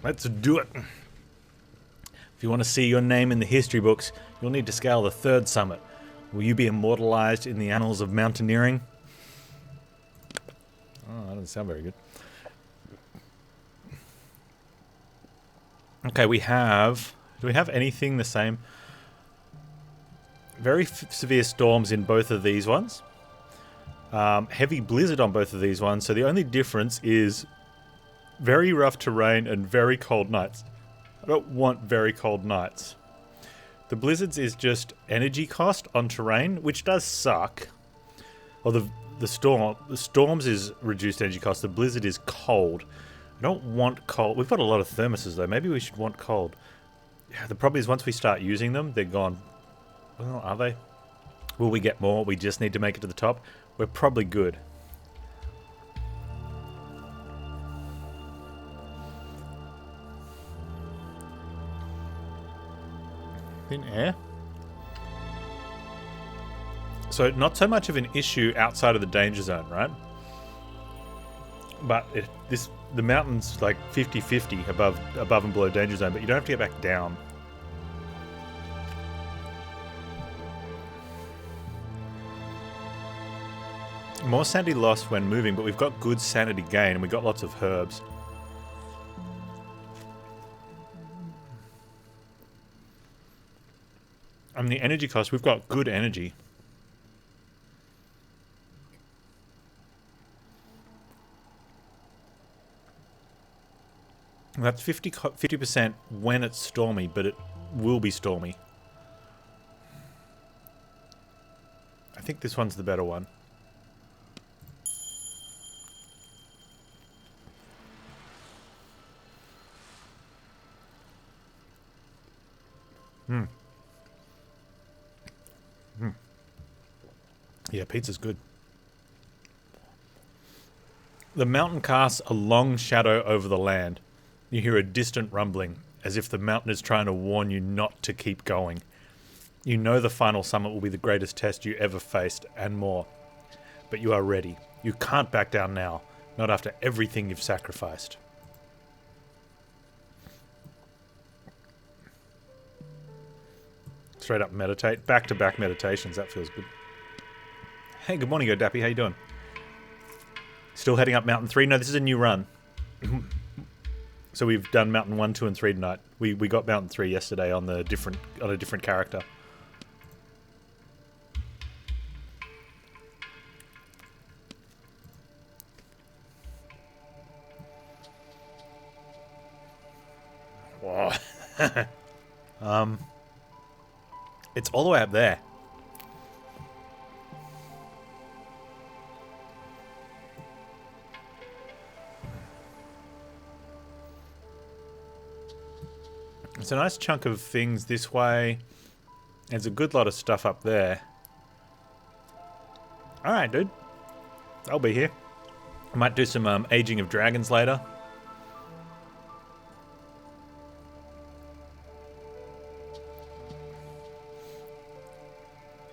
Let's do it. If you want to see your name in the history books, you'll need to scale the 3rd summit. Will you be immortalized in the annals of mountaineering? Oh, that doesn't sound very good. Okay, we have... Do we have anything the same? Very severe storms in both of these ones. Heavy blizzard on both of these ones. So the only difference is very rough terrain and very cold nights. I don't want very cold nights. The blizzards is just energy cost on terrain, which does suck. Or the storms is reduced energy cost. The blizzard is cold. I don't want cold. We've got a lot of thermoses though. Maybe we should want cold. Yeah, the problem is once we start using them, they're gone. Well, are they? Will we get more? We just need to make it to the top. We're probably good. Thin air. So not so much of an issue outside of the danger zone, right? But the mountain's like 50-50 above and below danger zone, but you don't have to get back down. More sanity loss when moving, but we've got good sanity gain and we've got lots of herbs. And the energy cost, we've got good energy. That's 50% when it's stormy, but it will be stormy. I think this one's the better one. Yeah, pizza's good. The mountain casts a long shadow over the land. You hear a distant rumbling, as if the mountain is trying to warn you not to keep going. You know the final summit will be the greatest test you ever faced, and more. But you are ready. You can't back down now, not after everything you've sacrificed. Straight up meditate. Back-to-back meditations, that feels good. Hey, good morning, Dappy. How you doing? Still heading up Mountain 3? No, this is a new run. So we've done Mountain 1, 2, and 3 tonight. We got Mountain 3 yesterday on a different character. Whoa. It's all the way up there. It's a nice chunk of things this way. There's a good lot of stuff up there. Alright, dude. I'll be here. I might do some aging of dragons later.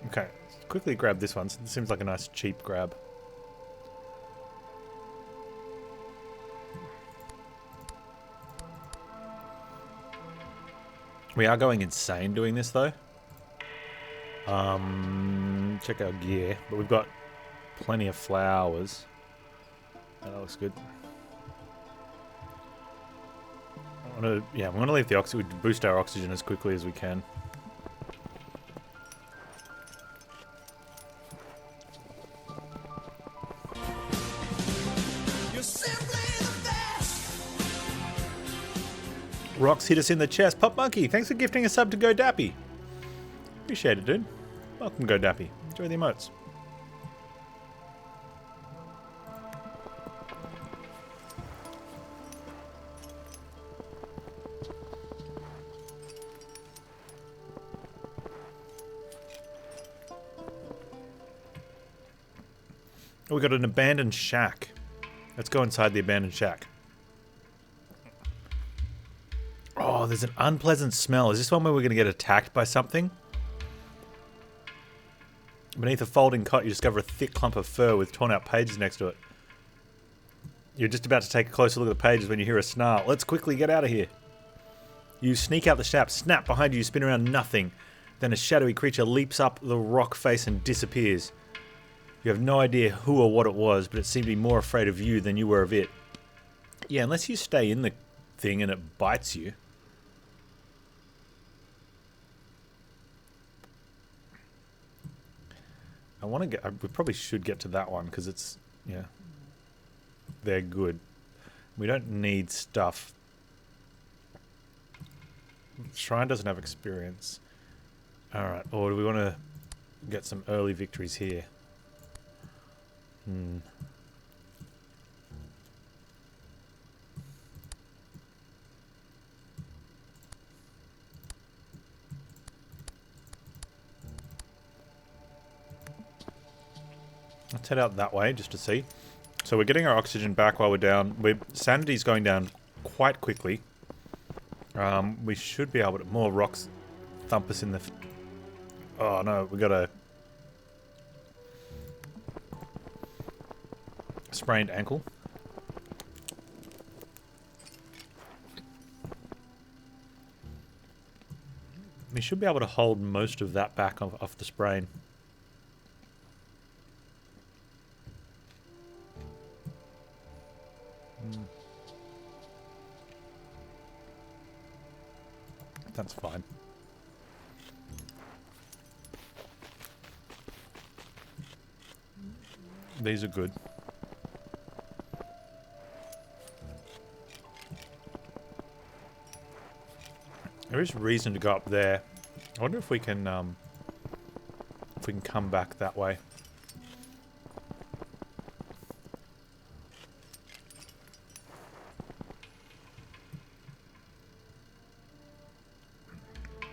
Okay, quickly grab this one. This seems like a nice cheap grab. We are going insane doing this though. Check our gear, but we've got plenty of flowers. That looks good. I'm gonna leave the oxygen, boost our oxygen as quickly as we can. Rocks hit us in the chest. Pop Monkey, thanks for gifting a sub to Go Dappy. Appreciate it, dude. Welcome, Go Dappy. Enjoy the emotes. Oh, we got an abandoned shack. Let's go inside the abandoned shack. Oh, there's an unpleasant smell. Is this one where we're going to get attacked by something? Beneath a folding cot, you discover a thick clump of fur with torn out pages next to it. You're just about to take a closer look at the pages when you hear a snarl. Let's quickly get out of here. You sneak out the shaft, snap behind you, spin around nothing. Then a shadowy creature leaps up the rock face and disappears. You have no idea who or what it was, but it seemed to be more afraid of you than you were of it. Yeah, unless you stay in the thing and it bites you. I want to get... we probably should get to that one because it's... yeah. They're good. We don't need stuff. Shrine doesn't have experience. Alright, or do we want to get some early victories here? Let's head out that way just to see. So we're getting our oxygen back while we're down. Sanity's going down quite quickly. We should be able to... more rocks thump us in the... oh no, we got a... sprained ankle. We should be able to hold most of that back off the sprain. That's fine. These are good. There is reason to go up there. I wonder if we can come back that way.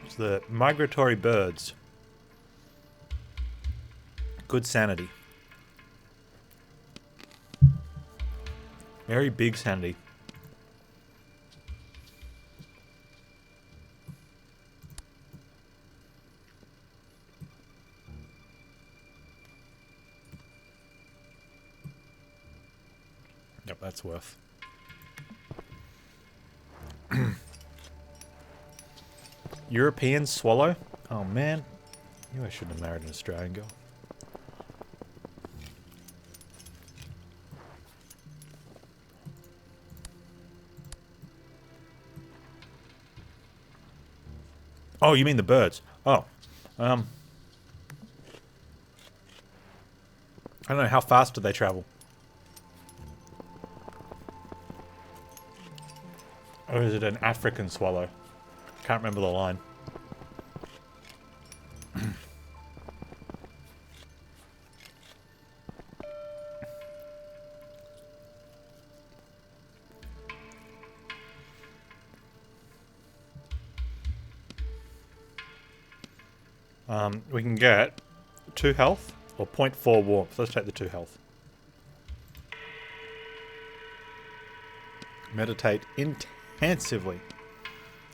It's the migratory birds. Good sanity. Very big sanity. Yep, that's worth. European swallow? Oh man. I knew I shouldn't have married an Australian girl. Oh, you mean the birds? Oh. I don't know, how fast do they travel? Or is it an African swallow? Can't remember the line. We can get 2 health or 0.4 warmth. Let's take the 2 health. Meditate intensively.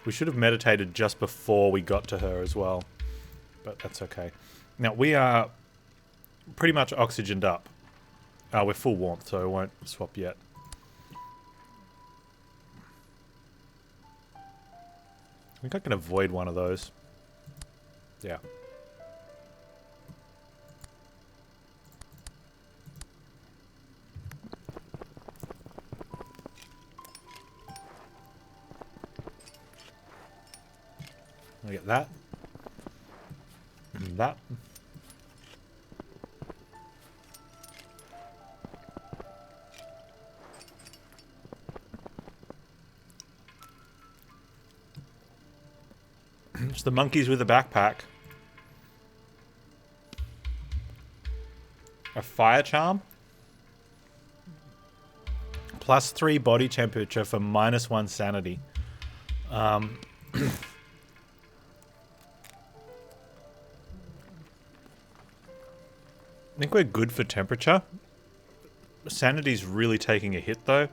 We should have meditated just before we got to her as well. But that's okay. Now, we are pretty much oxygened up. We're full warmth, so I won't swap yet. I think I can avoid one of those. Yeah. I get that. And that. It's the monkeys with a backpack. A fire charm. +3 body temperature for -1 sanity. I think we're good for temperature. Sanity's really taking a hit though.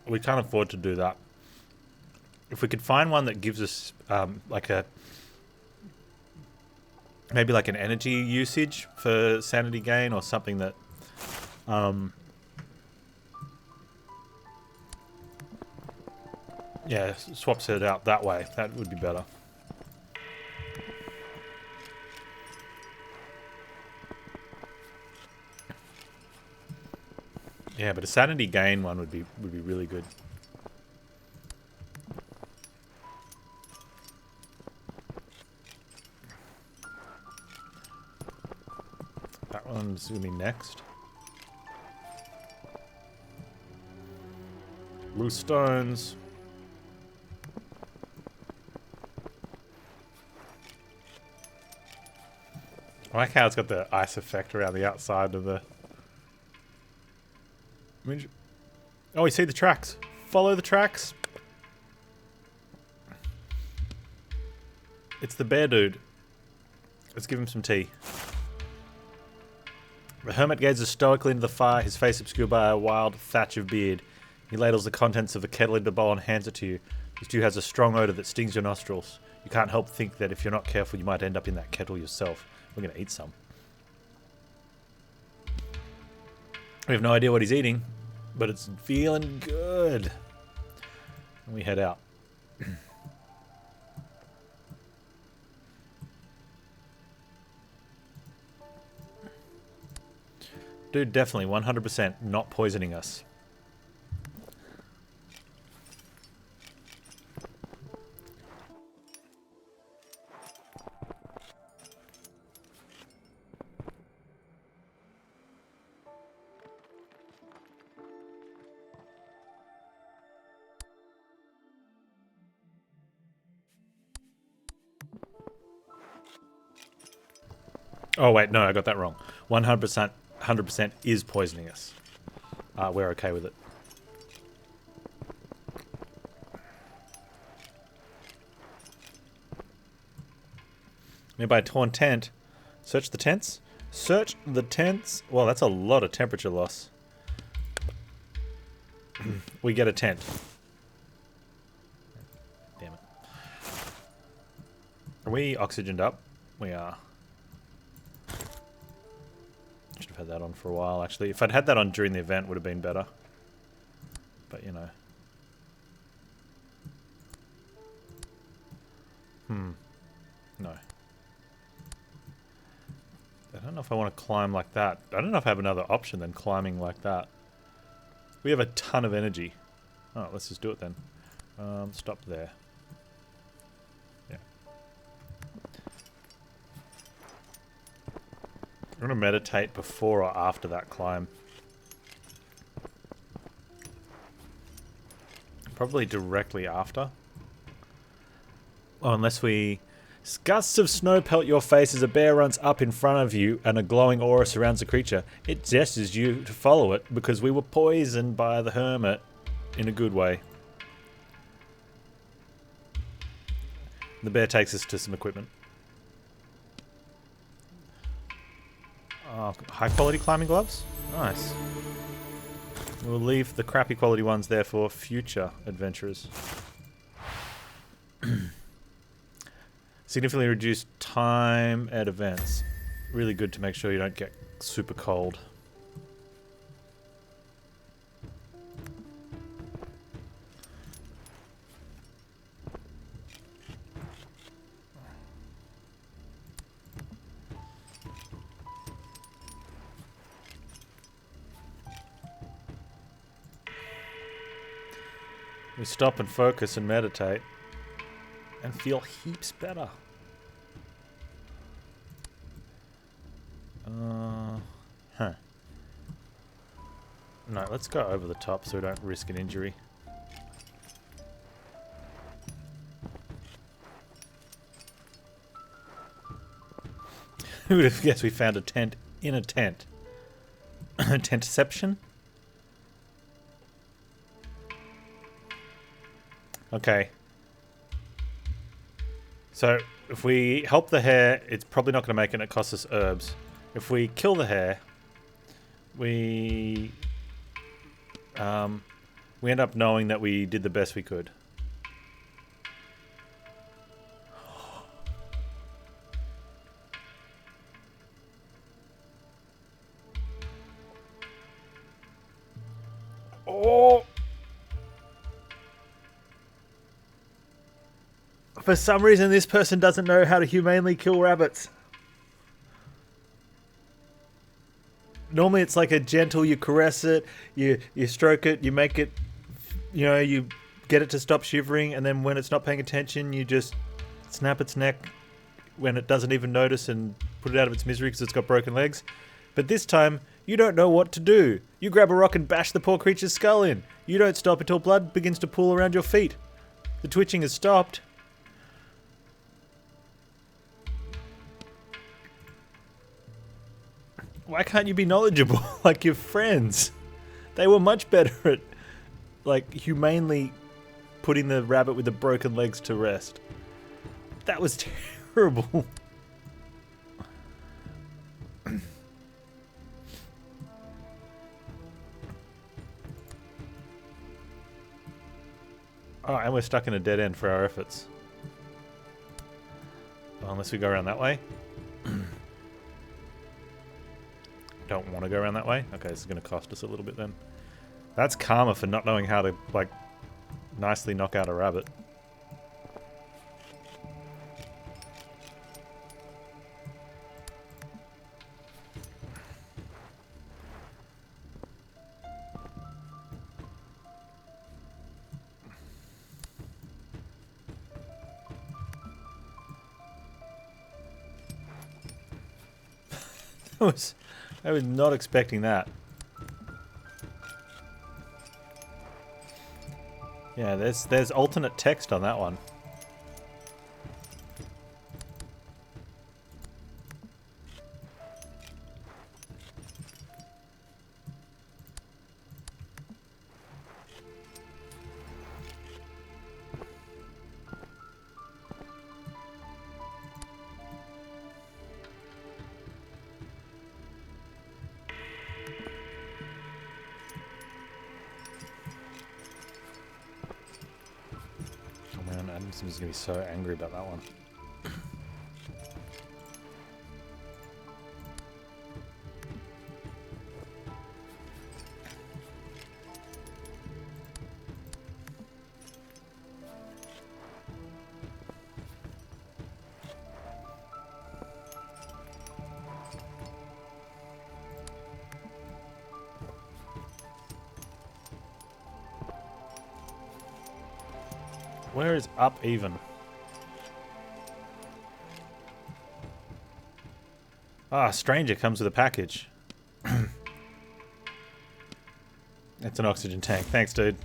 We can't afford to do that. If we could find one that gives us like a... maybe like an energy usage for sanity gain or something that... I Yeah, swaps it out that way. That would be better. Yeah, but a sanity gain one would be really good. That one's gonna be next. Loose stones. I like how it's got the ice effect around the outside of the... Oh, we see the tracks. Follow the tracks. It's the bear dude. Let's give him some tea. The hermit gazes stoically into the fire, his face obscured by a wild thatch of beard. He ladles the contents of the kettle into a bowl and hands it to you. The stew has a strong odor that stings your nostrils. You can't help think that if you're not careful, you might end up in that kettle yourself. We're going to eat some. We have no idea what he's eating, but it's feeling good. And we head out. Dude, definitely 100% not poisoning us. Oh wait, no, I got that wrong. 100% is poisoning us. We're okay with it. Nearby torn tent. Search the tents. Search the tents. Well, that's a lot of temperature loss. We get a tent. Damn it. Are we oxygened up? We are. Should have had that on for a while, actually. If I'd had that on during the event, would have been better. But, you know. No. I don't know if I want to climb like that. I don't know if I have another option than climbing like that. We have a ton of energy. Oh, let's just do it then. Stop there. Yeah. I'm going to meditate before or after that climb. Probably directly after. Oh, unless we... Gusts of snow pelt your face as a bear runs up in front of you and a glowing aura surrounds the creature. It gestures you to follow it because we were poisoned by the hermit in a good way. The bear takes us to some equipment. Oh, high quality climbing gloves? Nice. We'll leave the crappy quality ones there for future adventurers. Significantly reduced time at events. Really good to make sure you don't get super cold. We stop and focus and meditate and feel heaps better. Huh. No, let's go over the top so we don't risk an injury. Who would have guessed we found a tent in a tent? Tentception? Okay. So, if we help the hare, it's probably not going to make it and it costs us herbs. If we kill the hare, we end up knowing that we did the best we could. Oh! For some reason, this person doesn't know how to humanely kill rabbits. Normally, it's like a gentle, you caress it, you stroke it, you make it, you get it to stop shivering, and then when it's not paying attention, you just snap its neck when it doesn't even notice and put it out of its misery because it's got broken legs. But this time, you don't know what to do. You grab a rock and bash the poor creature's skull in. You don't stop until blood begins to pool around your feet. The twitching has stopped. Why can't you be knowledgeable like your friends? They were much better at, like, humanely putting the rabbit with the broken legs to rest. That was terrible. Oh, and we're stuck in a dead end for our efforts. Well, unless we go around that way. Don't want to go around that way. Okay, this is going to cost us a little bit then. That's karma for not knowing how to, like, nicely knock out a rabbit. I was not expecting that. Yeah, there's alternate text on that one. Adamson's gonna be so angry about that one. Where is up even? Ah, stranger comes with a package. It's an oxygen tank. Thanks, dude.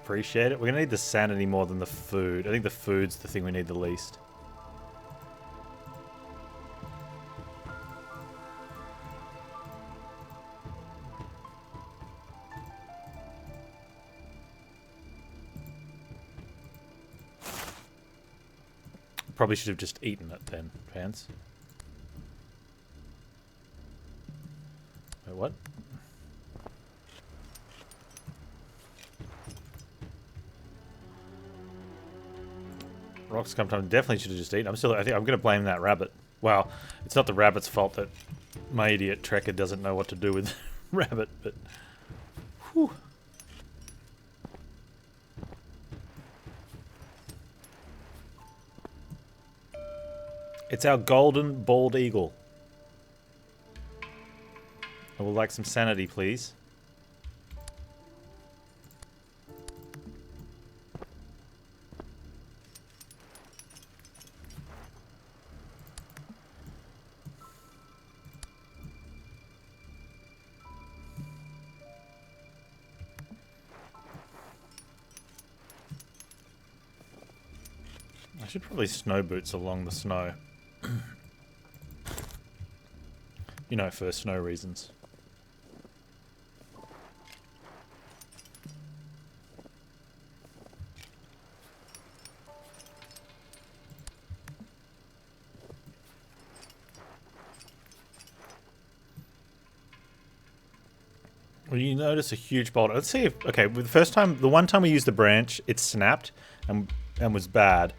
Appreciate it. We're gonna need the sanity more than the food. I think the food's the thing we need the least. Probably should have just eaten it then, Panz. Wait, what? Rocks come time. Definitely should have just eaten. I think I'm going to blame that rabbit. Well, it's not the rabbit's fault that my idiot trekker doesn't know what to do with rabbit, but whew. It's our golden bald eagle. I would like some sanity, please. I should probably snow boots along the snow. You know, for snow reasons. Well, you notice a huge boulder. Let's see if... Okay, with the one time we used the branch, it snapped and was bad.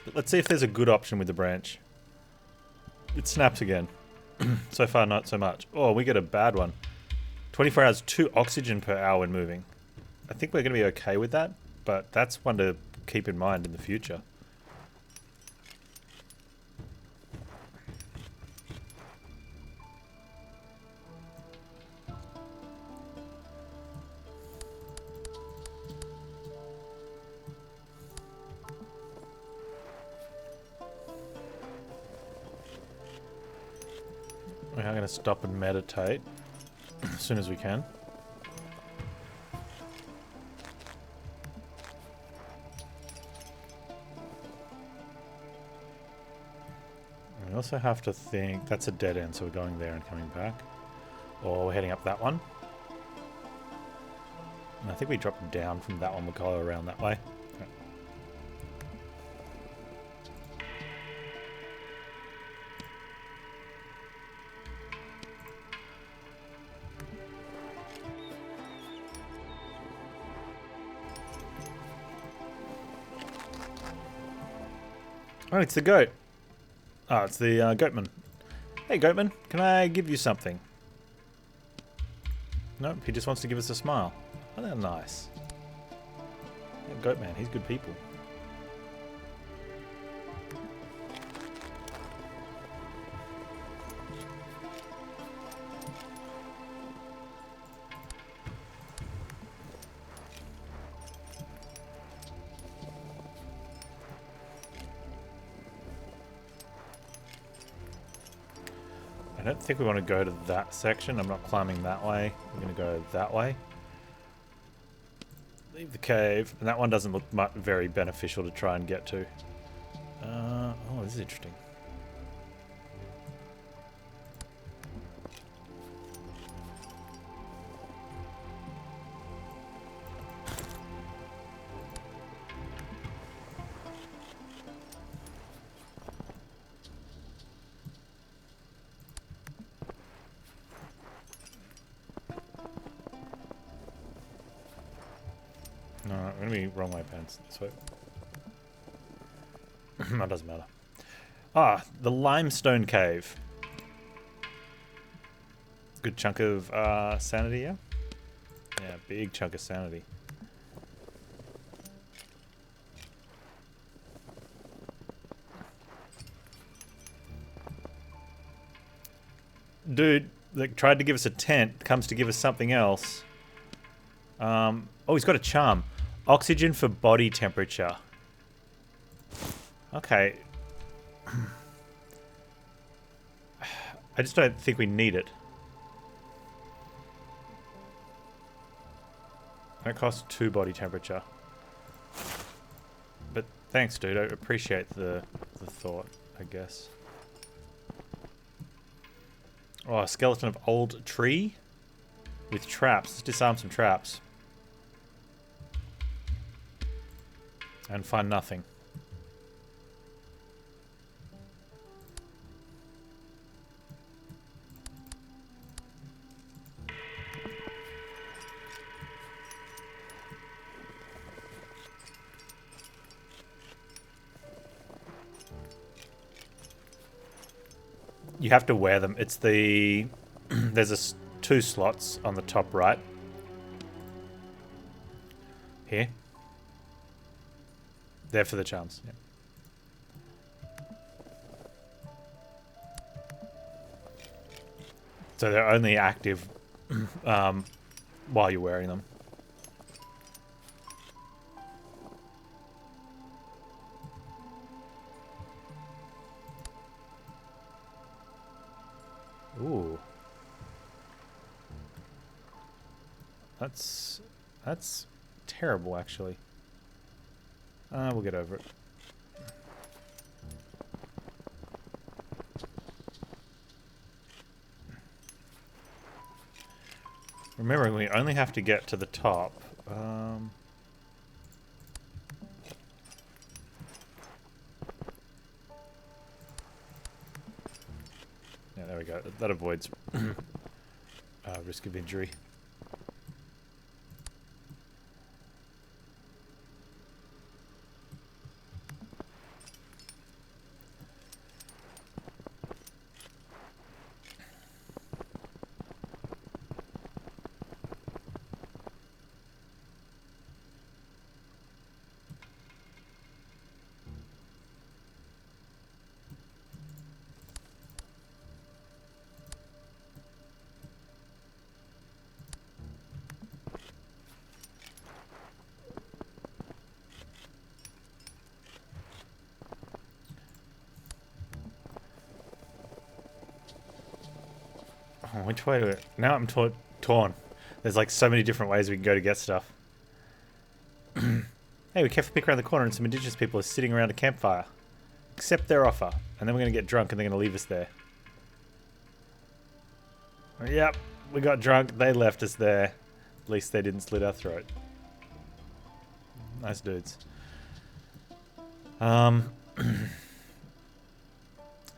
But let's see if there's a good option with the branch. It snaps again. So far, not so much. Oh, we get a bad one. 24 hours, 2 oxygen per hour when moving. I think we're going to be okay with that, but that's one to keep in mind in the future. I'm going to stop and meditate as soon as we can. We also have to think... That's a dead end, so we're going there and coming back. Or we're heading up that one. And I think we drop down from that one. We'll go around that way. Oh, it's the goat. Oh, it's the goatman. Hey, goatman, can I give you something? Nope, he just wants to give us a smile. Oh, they're nice. Yeah, goatman, he's good people. I don't think we want to go to that section. I'm not climbing that way. We're going to go that way. Leave the cave. And that one doesn't look very beneficial to try and get to. Oh, this is interesting. No, I'm going to be wrong way, Panz. This way. That doesn't matter. Ah, the limestone cave. Good chunk of sanity, yeah? Yeah, big chunk of sanity. Dude, like, tried to give us a tent, comes to give us something else. Oh, he's got a charm. Oxygen for body temperature. Okay. I just don't think we need it. That costs 2 body temperature. But thanks, dude. I appreciate the thought, I guess. Oh, a skeleton of old tree with traps. Let's disarm some traps. And find nothing. You have to wear them. It's the... There's 2 slots on the top right. Here. They're for the charms. Yeah. So they're only active while you're wearing them. Ooh. That's terrible, actually. We'll get over it. Remembering we only have to get to the top. Yeah, there we go. That avoids risk of injury. Oh, which way do it? Now I'm torn. There's like so many different ways we can go to get stuff. Hey, we carefully peek around the corner and some indigenous people are sitting around a campfire. Accept their offer. And then we're going to get drunk and they're going to leave us there. Yep, we got drunk. They left us there. At least they didn't slit our throat. Nice dudes. I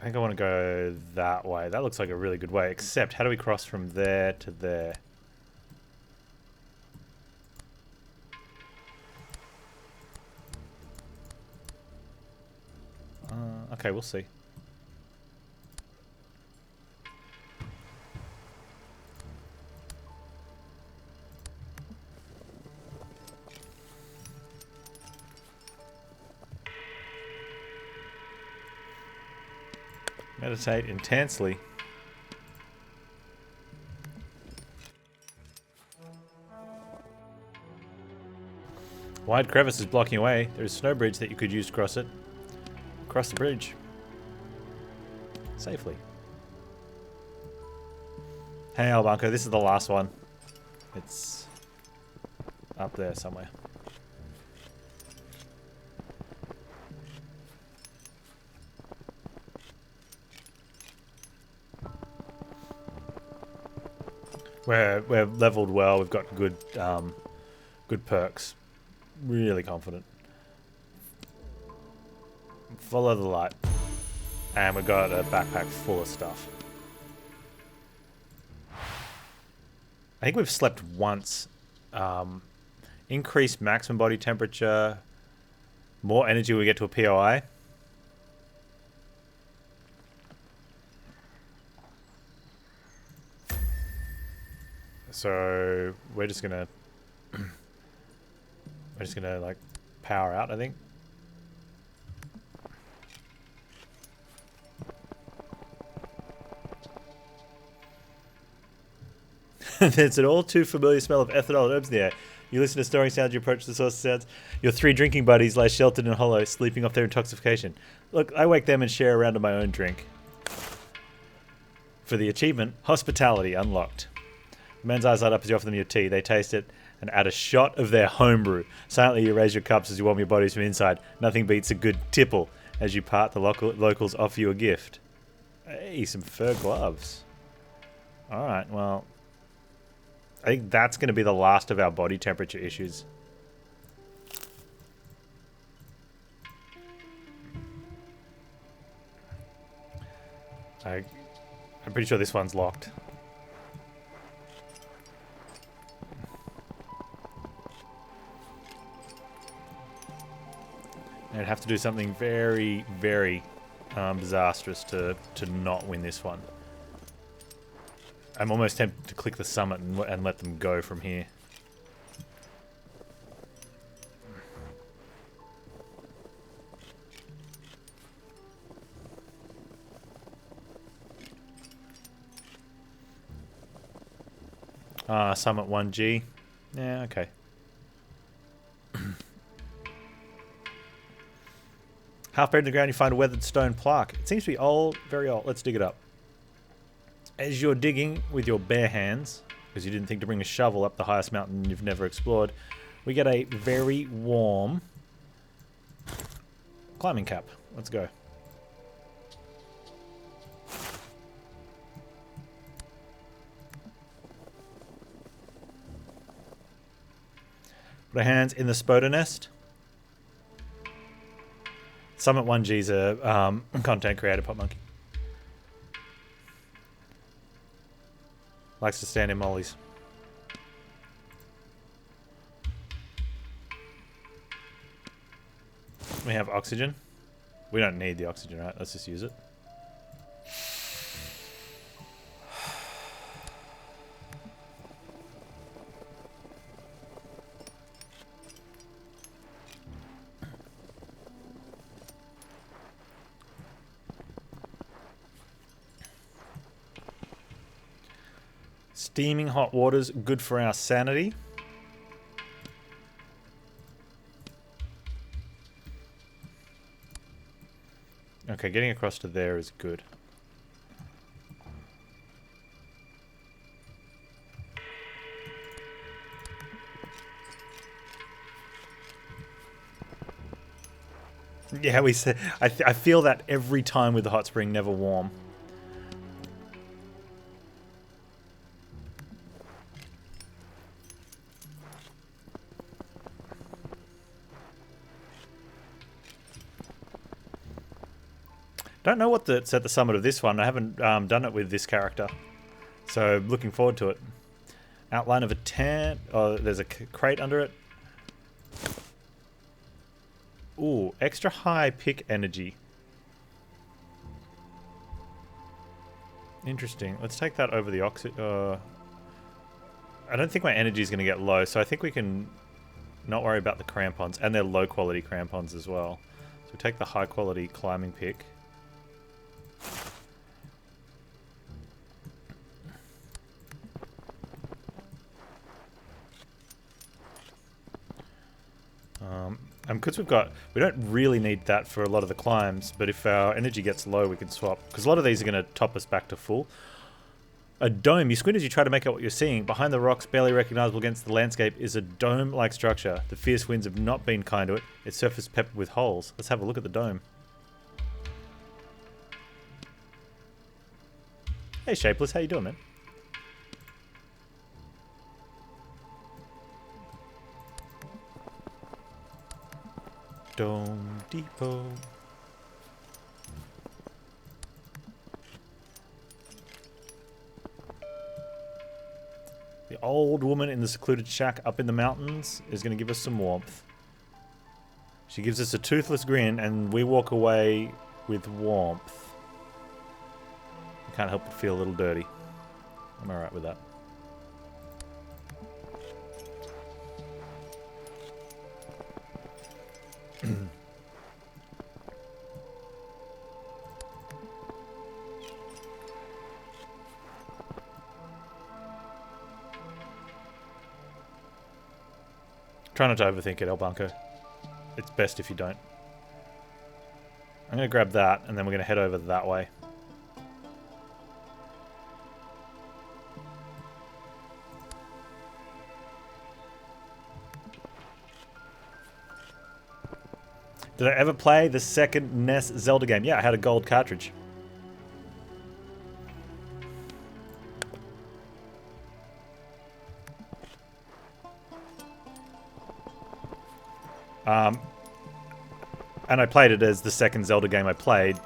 think I want to go that way. That looks like a really good way. Except, how do we cross from there to there? Okay, we'll see. Meditate intensely. Wide crevice is blocking away. There is a snow bridge that you could use to cross it. Cross the bridge. Safely. Hey, Albanco, this is the last one. It's up there somewhere. We're leveled well. We've got good good perks. Really confident. Follow the light. And we've got a backpack full of stuff. I think we've slept once. Increased maximum body temperature. More energy when we get to a POI. So we're just gonna like power out, I think. There's an all too familiar smell of ethanol and herbs in the air. You listen to snoring sounds, you approach the source of sounds. Your three drinking buddies lie sheltered in a hollow, sleeping off their intoxication. Look, I wake them and share a round of my own drink. For the achievement, hospitality unlocked. The men's eyes light up as you offer them your tea. They taste it and add a shot of their homebrew. Silently you raise your cups as you warm your bodies from inside. Nothing beats a good tipple as you part the locals offer you a gift. Hey, some fur gloves. Alright, well, I think that's going to be the last of our body temperature issues. I'm pretty sure this one's locked. I'd have to do something very, very disastrous to not win this one. I'm almost tempted to click the summit and let them go from here. Summit 1G. Yeah, okay. Half buried in the ground, you find a weathered stone plaque. It seems to be old, very old. Let's dig it up. As you're digging with your bare hands, because you didn't think to bring a shovel up the highest mountain you've never explored, we get a very warm climbing cap. Let's go. Put our hands in the spoder nest. Summit 1G's a content creator, Pop Monkey. Likes to stand in mollies. We have oxygen. We don't need the oxygen, right? Let's just use it. Steaming hot water's good for our sanity. Okay, getting across to there is good. Yeah, we said. I feel that every time with the hot spring, never warm. Don't know what's at the summit of this one. I haven't done it with this character, so looking forward to it. Outline of a tent. Oh, there's a crate under it. Ooh, extra high pick energy. Interesting. Let's take that over the I don't think my energy is going to get low, so I think we can not worry about the crampons, and they're low quality crampons as well. So we take the high quality climbing pick. And because we don't really need that for a lot of the climbs, but if our energy gets low, we can swap. Because a lot of these are going to top us back to full. A dome. You squint as you try to make out what you're seeing. Behind the rocks, barely recognizable against the landscape, is a dome-like structure. The fierce winds have not been kind to it. Its surface peppered with holes. Let's have a look at the dome. Hey, Shapeless. How you doing, man? Dome Depot. The old woman in the secluded shack up in the mountains is going to give us some warmth. She gives us a toothless grin and we walk away with warmth. I can't help but feel a little dirty. I'm alright with that. Try not to overthink it, El Bunko. It's best if you don't. I'm going to grab that, and then we're going to head over that way. Did I ever play the second NES Zelda game? Yeah, I had a gold cartridge. And I played it as the second Zelda game I played,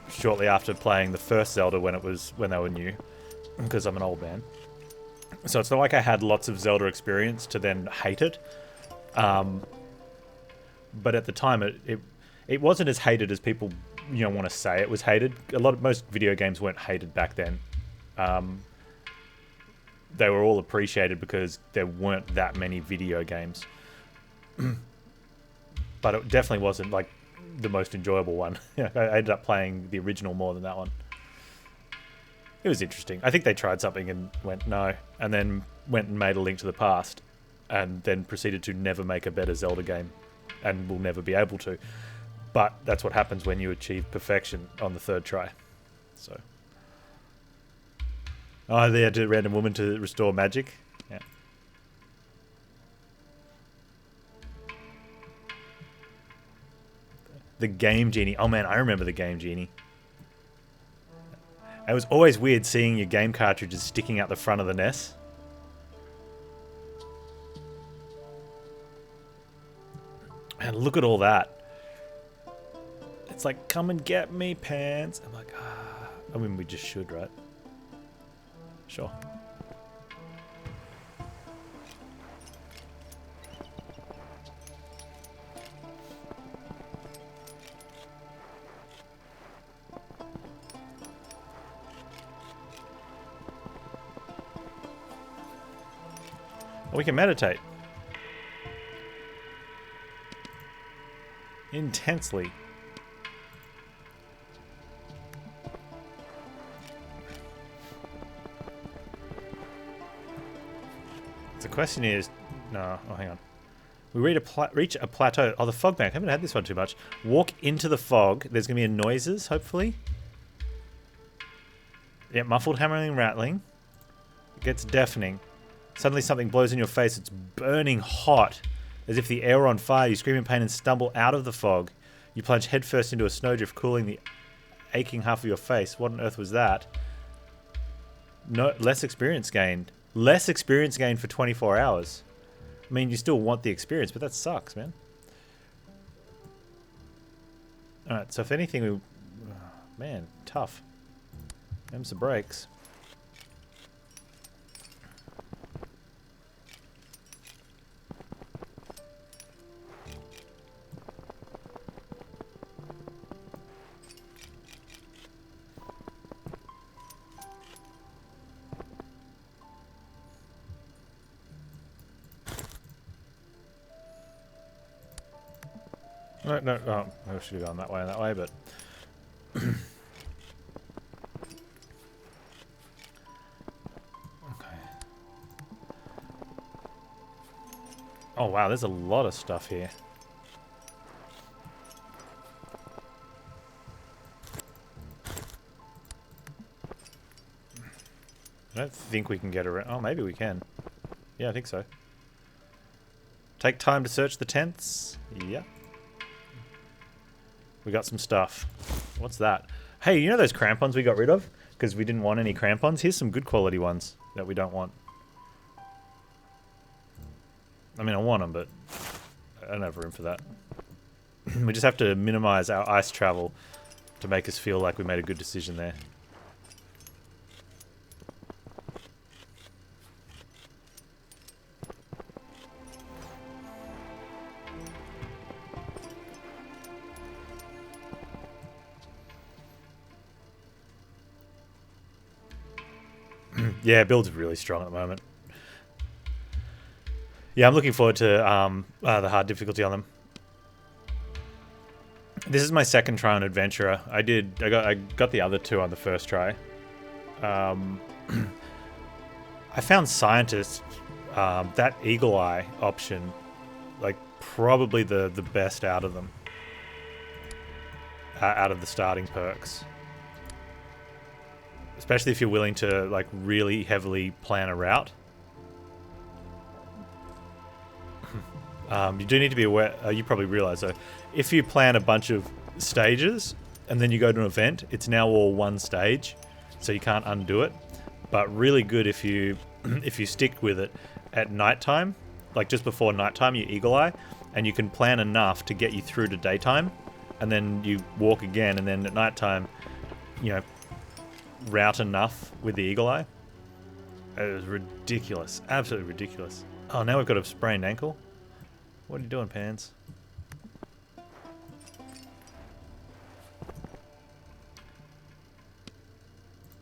shortly after playing the first Zelda when they were new, because I'm an old man. So it's not like I had lots of Zelda experience to then hate it. But at the time, it wasn't as hated as people want to say it was hated. Most video games weren't hated back then. They were all appreciated because there weren't that many video games. But it definitely wasn't like the most enjoyable one. I ended up playing the original more than that one. It was interesting. I think they tried something and went no, and then went and made A Link to the Past, and then proceeded to never make a better Zelda game, and will never be able to. But that's what happens when you achieve perfection on the third try. So, they had a random woman to restore magic. Yeah. The Game Genie. Oh man, I remember the Game Genie. It was always weird seeing your game cartridges sticking out the front of the NES. And look at all that. It's like, come and get me, Panz. I'm like, I mean, we just should, right? Sure. We can meditate. Intensely. The question is... No, oh, hang on. We reach a plateau. Oh, the fog bank. I haven't had this one too much. Walk into the fog. There's going to be noises, hopefully. Yeah, muffled hammering and rattling. It gets deafening. Suddenly something blows in your face. It's burning hot. As if the air were on fire, you scream in pain and stumble out of the fog. You plunge headfirst into a snowdrift, cooling the aching half of your face. What on earth was that? No, less experience gained. Less experience gained for 24 hours. I mean, you still want the experience, but that sucks, man. Alright, so if anything, we... man, tough. Them's the brakes. No, oh, I should have gone that way, but... Okay. Oh wow, there's a lot of stuff here. I don't think we can get around. Oh, maybe we can. Yeah, I think so. Take time to search the tents. Yeah. We got some stuff. What's that? Hey, you know those crampons we got rid of? Because we didn't want any crampons? Here's some good quality ones that we don't want. I mean, I want them, but I don't have room for that. We just have to minimize our ice travel to make us feel like we made a good decision there. Yeah, build's really strong at the moment. Yeah, I'm looking forward to the hard difficulty on them. This is my second try on Adventurer. I got the other two on the first try. I found Scientist, that Eagle Eye option, like probably the best out of them. Out of the starting perks. Especially if you're willing to like really heavily plan a route. You do need to be aware, you probably realize though, if you plan a bunch of stages and then you go to an event, it's now all one stage, so you can't undo it. But really good if you stick with it at nighttime, like just before nighttime, you Eagle Eye, and you can plan enough to get you through to daytime, and then you walk again, and then at nighttime, you know, route enough with the Eagle Eye. It was ridiculous. Absolutely ridiculous. Oh, now we've got a sprained ankle. What are you doing, Panz?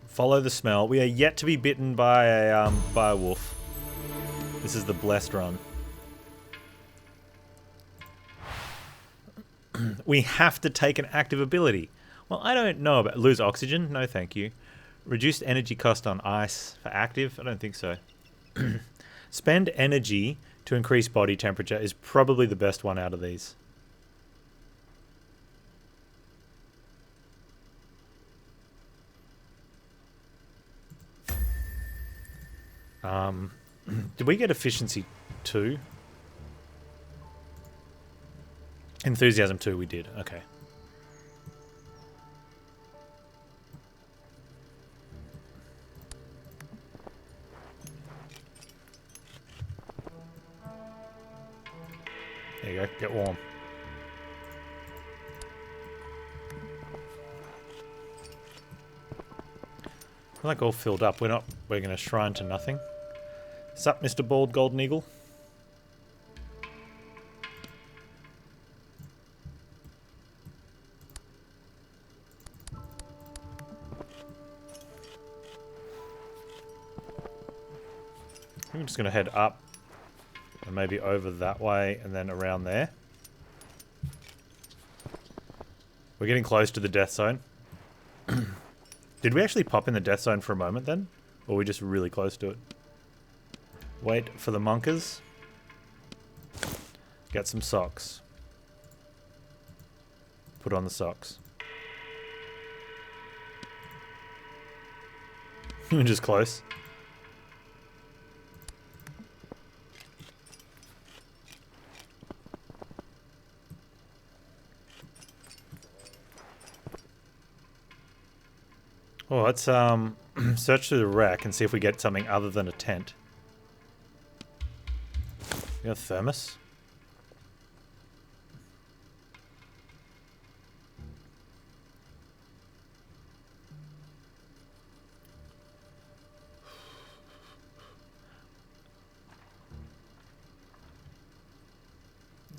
Follow the smell. We are yet to be bitten by a wolf. This is the blessed run. We have to take an active ability. Well, I don't know about... Lose oxygen? No, thank you. Reduced energy cost on ice for active? I don't think so. Spend energy to increase body temperature is probably the best one out of these. Did we get efficiency 2? Enthusiasm 2 we did. Okay. There you go, get warm. We're like all filled up. We're gonna shrine to nothing. Sup, Mr. Bald Golden Eagle? I'm just gonna head up. And maybe over that way, and then around there. We're getting close to the death zone. Did we actually pop in the death zone for a moment then? Or were we just really close to it? Wait for the monkers. Get some socks. Put on the socks. We're just close. Well, let's search through the wreck and see if we get something other than a tent. You got a thermos?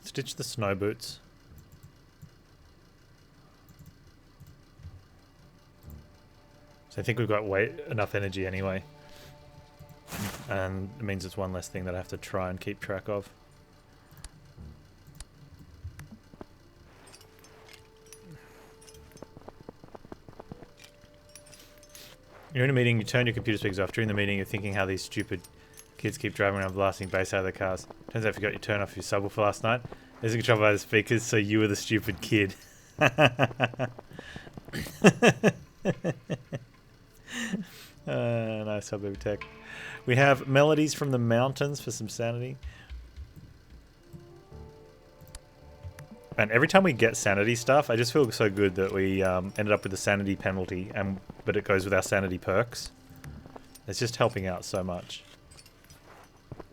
Stitch the snow boots. So I think we've got enough energy anyway. And it means it's one less thing that I have to try and keep track of. You're in a meeting, you turn your computer speakers off. During the meeting, you're thinking how these stupid kids keep driving around blasting bass out of their cars. Turns out you forgot you turned off your subwoofer last night. There's a control by the speakers, so you were the stupid kid. Nice suburb tech. We have melodies from the mountains for some sanity. And every time we get sanity stuff, I just feel so good that we ended up with a sanity penalty, but it goes with our sanity perks. It's just helping out so much.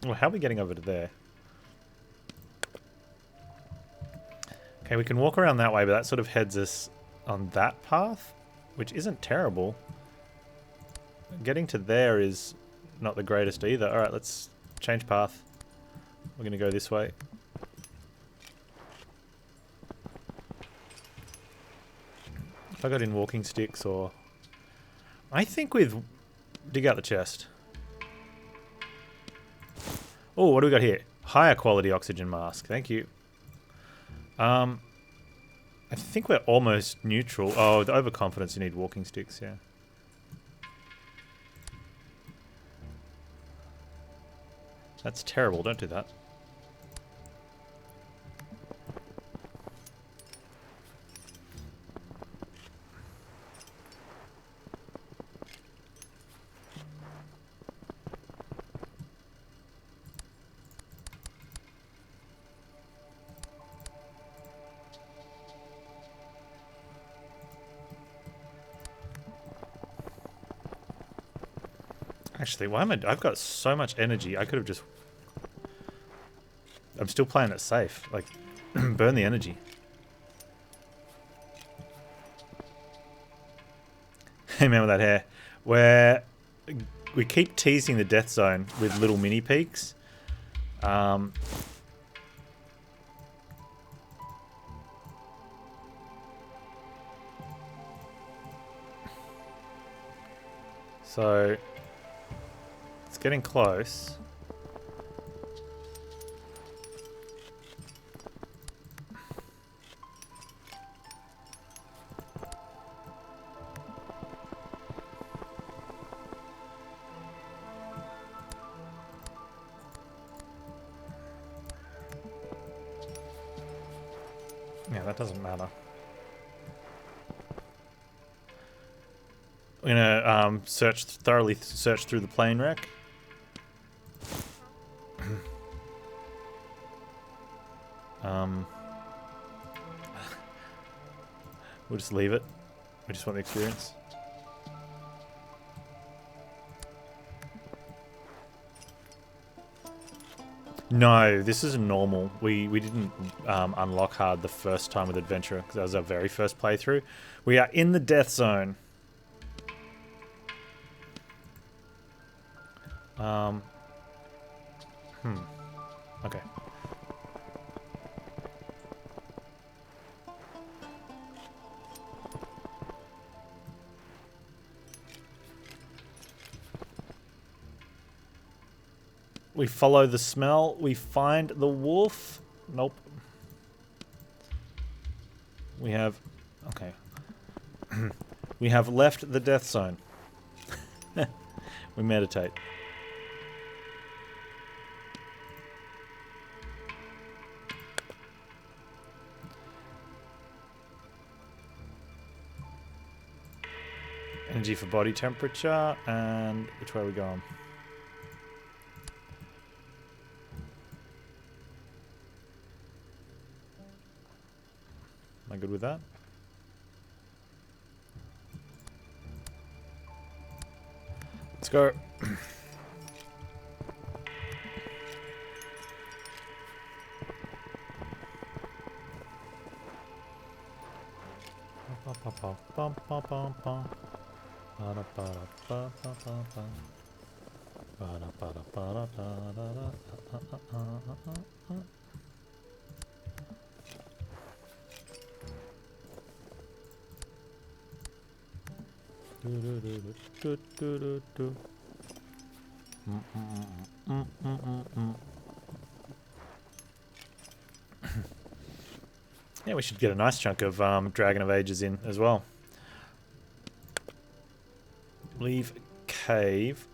Well, how are we getting over to there? Okay, we can walk around that way, but that sort of heads us on that path, which isn't terrible. Getting to there is not the greatest either. Alright, let's change path. We're going to go this way. If I got in walking sticks or... I think with... Dig out the chest. Oh, what do we got here? Higher quality oxygen mask. Thank you. I think we're almost neutral. Oh, the overconfidence, you need walking sticks, yeah. That's terrible, don't do that. Actually, why am I've got so much energy. I could have just... I'm still playing it safe. Like, burn the energy. Hey man with that hair. We keep teasing the death zone with little mini peaks. So... It's getting close. Yeah, that doesn't matter. We're gonna thoroughly search through the plane wreck. We'll just leave it. We just want the experience. No, this is normal. We didn't unlock hard the first time with Adventurer because that was our very first playthrough. We are in the death zone. Okay. We follow the smell. We find the wolf. Nope. We have... Okay. We have left the death zone. We meditate. Energy for body temperature. And which way are we going? Am I good with that? Let's go. Yeah, we should get a nice chunk of Dragon of Ages in as well. Leave cave.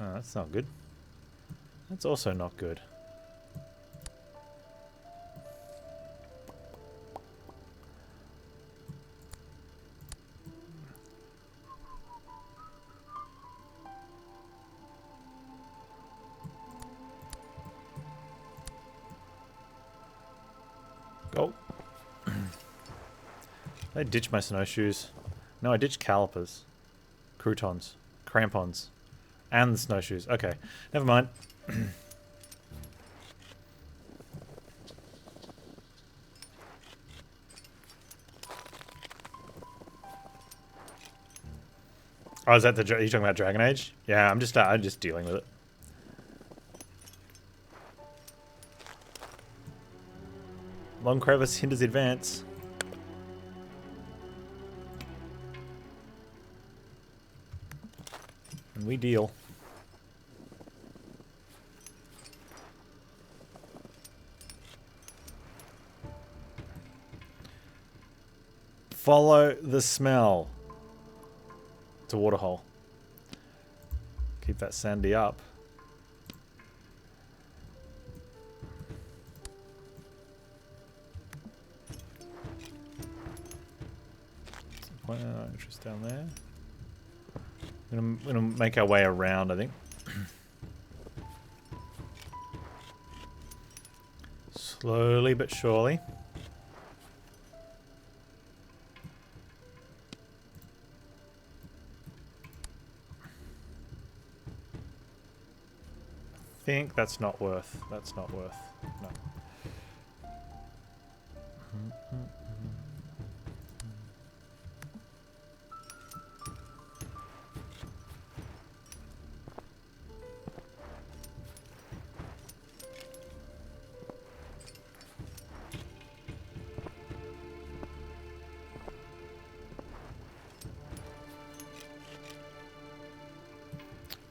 Oh, that's not good. That's also not good. Go. I ditched my snowshoes. No, I ditched calipers. Croutons. Crampons. And the snowshoes. Okay. Never mind. Oh, is that the... Are you talking about Dragon Age? Yeah, I'm just dealing with it. Long crevice hinders advance. And we deal. Follow the smell. It's a waterhole. Keep that sandy up. Point of interest down there. We're gonna make our way around, I think. Slowly but surely. I think that's not worth. That's not worth. No.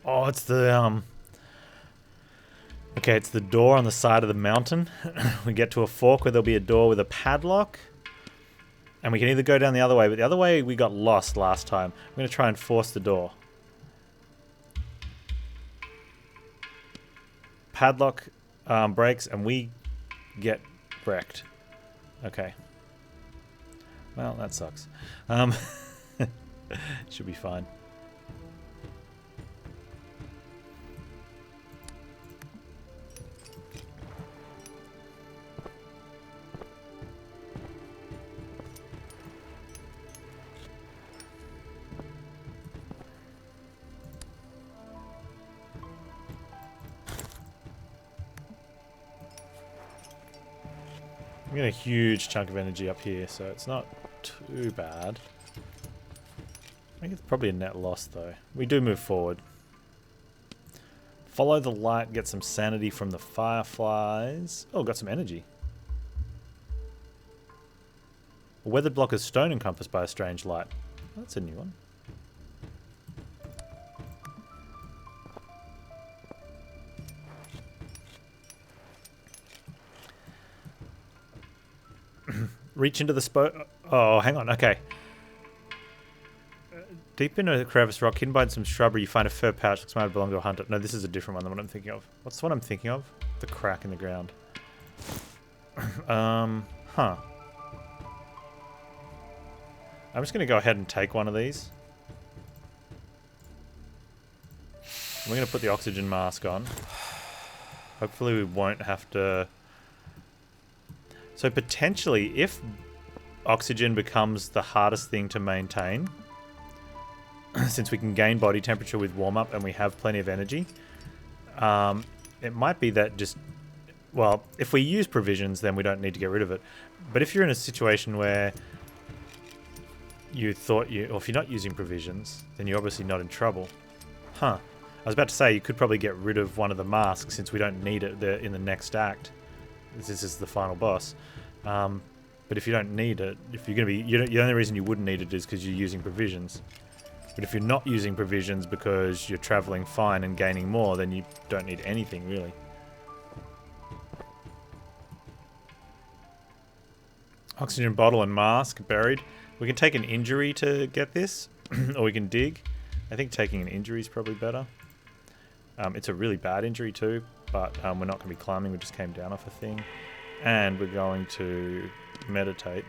Oh, it's the okay, it's the door on the side of the mountain. We get to a fork where there'll be a door with a padlock. And we can either go down the other way, but the other way we got lost last time. I'm going to try and force the door. Padlock breaks and we get wrecked. Okay. Well, that sucks. Should be fine. I'm getting a huge chunk of energy up here, so it's not too bad. I think it's probably a net loss, though. We do move forward. Follow the light, get some sanity from the fireflies. Oh, got some energy. A weathered block is stone encompassed by a strange light. That's a new one. Reach into the Oh, hang on. Okay. Deep in a crevice rock, hidden by some shrubbery, you find a fur pouch. Looks might belong to a hunter. No, this is a different one than what I'm thinking of. What's the one I'm thinking of? The crack in the ground. Huh. I'm just going to go ahead and take one of these. We're going to put the oxygen mask on. Hopefully we won't have to... So potentially, if... oxygen becomes the hardest thing to maintain. Since we can gain body temperature with warm-up and we have plenty of energy. It might be that just... Well, if we use provisions, then we don't need to get rid of it. But if you're in a situation where you thought you... Or if you're not using provisions, then you're obviously not in trouble. Huh. I was about to say, you could probably get rid of one of the masks since we don't need it in the next act. This is the final boss. But if you don't need it, if you're going to be... The only reason you wouldn't need it is because you're using provisions. But if you're not using provisions because you're traveling fine and gaining more, then you don't need anything, really. Oxygen bottle and mask buried. We can take an injury to get this, or we can dig. I think taking an injury is probably better. It's a really bad injury too, but we're not going to be climbing. We just came down off a thing. And we're going to meditate.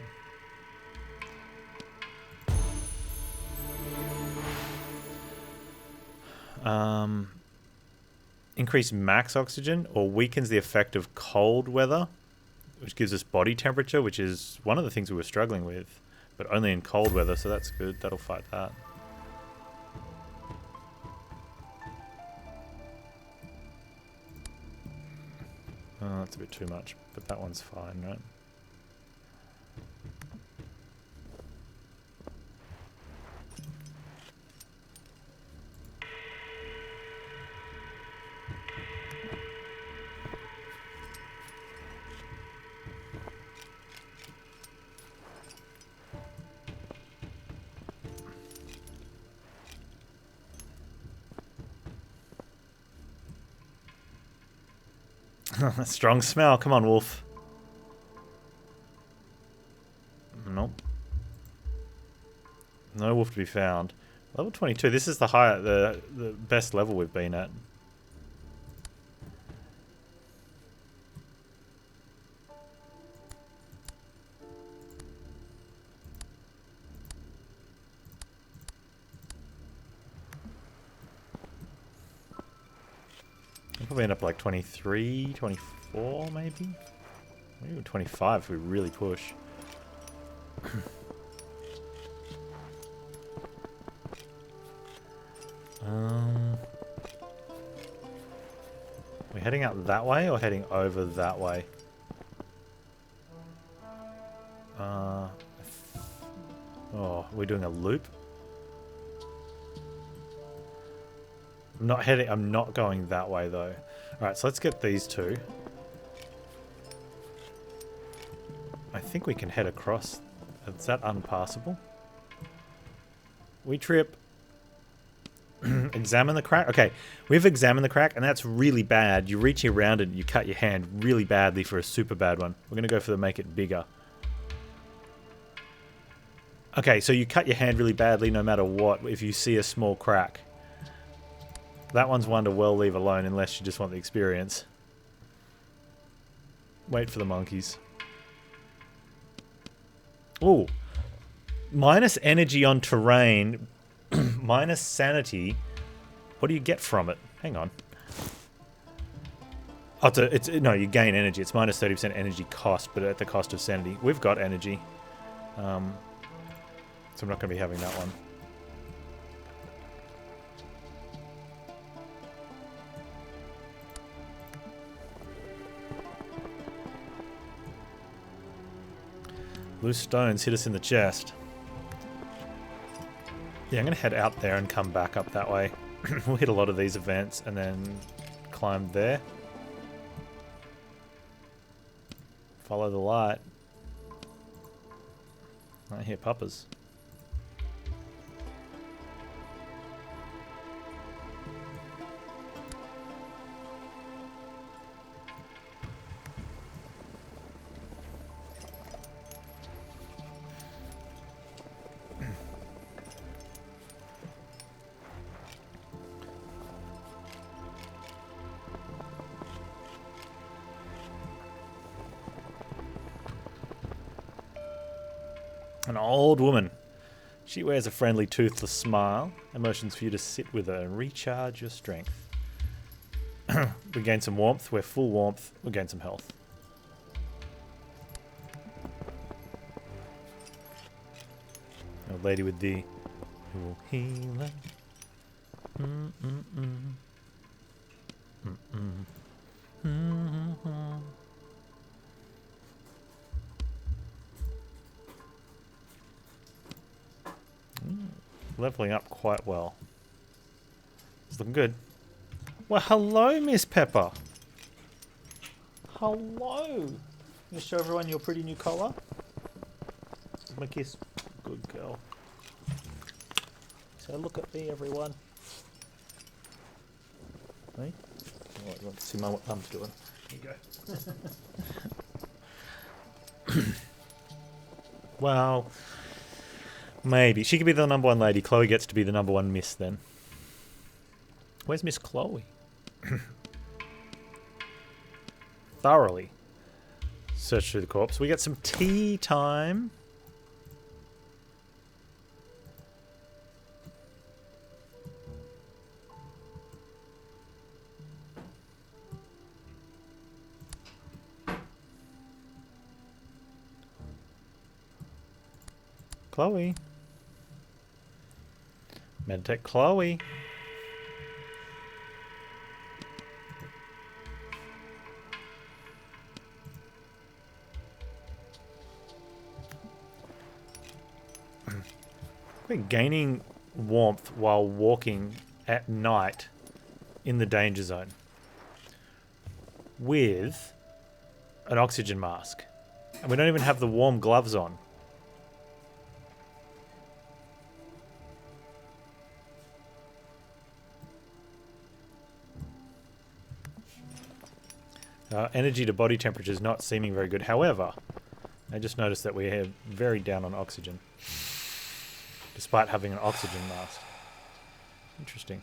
Increase max oxygen or weakens the effect of cold weather, which gives us body temperature, which is one of the things we were struggling with, but only in cold weather, so that's good. That'll fight that. Oh, that's a bit too much, but that one's fine, right? Strong smell. Come on, wolf. Nope. No wolf to be found. Level 22. This is the best level we've been at. We'll probably end up like 23, 24 maybe? Maybe 25 if we really push. We're heading out that way or heading over that way? Oh, we're doing a loop? I'm not going that way though. Alright, so let's get these two. I think we can head across. Is that unpassable? We trip. Examine the crack. Okay, we've examined the crack and that's really bad. You reach around it and you cut your hand really badly for a super bad one. We're going to go for the make it bigger. Okay, so you cut your hand really badly no matter what if you see a small crack. That one's one to well leave alone unless you just want the experience. Wait for the monkeys. Ooh. Minus energy on terrain. Minus sanity. What do you get from it? Hang on. Oh, no, you gain energy. It's minus 30% energy cost, but at the cost of sanity. We've got energy. So I'm not going to be having that one. Loose stones hit us in the chest. Yeah, I'm going to head out there and come back up that way. We'll hit a lot of these events and then climb there. Follow the light. I hear puppers. An old woman. She wears a friendly, toothless smile. Emotions for you to sit with her and recharge your strength. We gain some warmth. We're full warmth. We'll gain some health. lady with the healer. Leveling up quite well. It's looking good. Well, hello, Miss Pepper. Hello. You show everyone your pretty new collar. Give my kiss. Good girl. So look at me, everyone. Hey? Oh, you want to see what Mum's doing? Here you go. Well, maybe. She could be the number one lady. Chloe gets to be the number one miss then. Where's Miss Chloe? Thoroughly search through the corpse. We get some tea time. Chloe. Meditech Chloe. We're gaining warmth while walking at night in the danger zone with an oxygen mask. And we don't even have the warm gloves on. Energy to body temperature is not seeming very good. However, I just noticed that we're very down on oxygen, despite having an oxygen mask. Interesting.